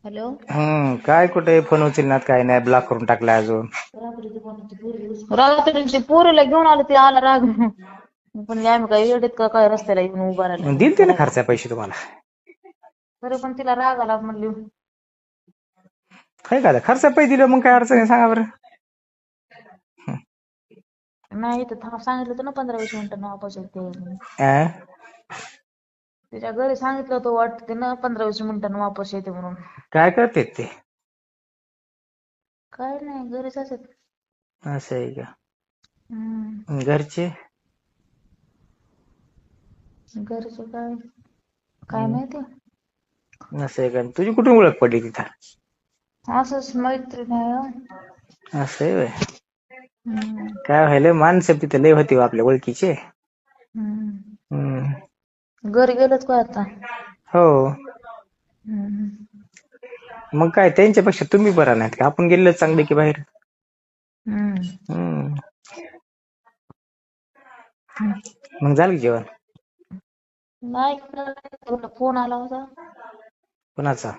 Hello. काय कुठे phone उचलण्यात काय नाही, ब्लॉक करून टाकलाय अजून. रात्रीची पोरीला घेऊन आलो, ते आला राग. पण आम्ही काय येडेत का काय रस्त्याला येऊन उभा दिलते ना राहिला. खर्चा पैसे तुम्हाला. तरी पण तिला राग आला म्हणली. काय का खर्च पैसे दिले मग काय अडचण आहे सांगा बरं. नाही तर सांगितलं होतं ना 15-20 मिनिटांना वापस येते. अं? तिच्या घरी सांगितलं होतं वाटते ना 15-20 मिनिटांना वापस येते म्हणून. काय करते ते? काय नाही घरीच असत. असं आहे का? हम्म. घरचे घरचे काय माहिती. असं आहे का? तुझी कुठून ओळख पडली तिथं? असंच मैत्रीण आहे हो. असं आहे व्हय. हम्म. काय व्हायलंय, माणसं तिथे लय होती आपल्या ओळखीचे. घरी गेलेत का आता? हो. हम्म. मग काय त्यांच्यापेक्षा तुम्ही बरा नाहीत का? आपण गेलेलो चांगले की बाहेर. हम्म. मग झालं की जेवण? नाही फोन आला होता. कोणाचा?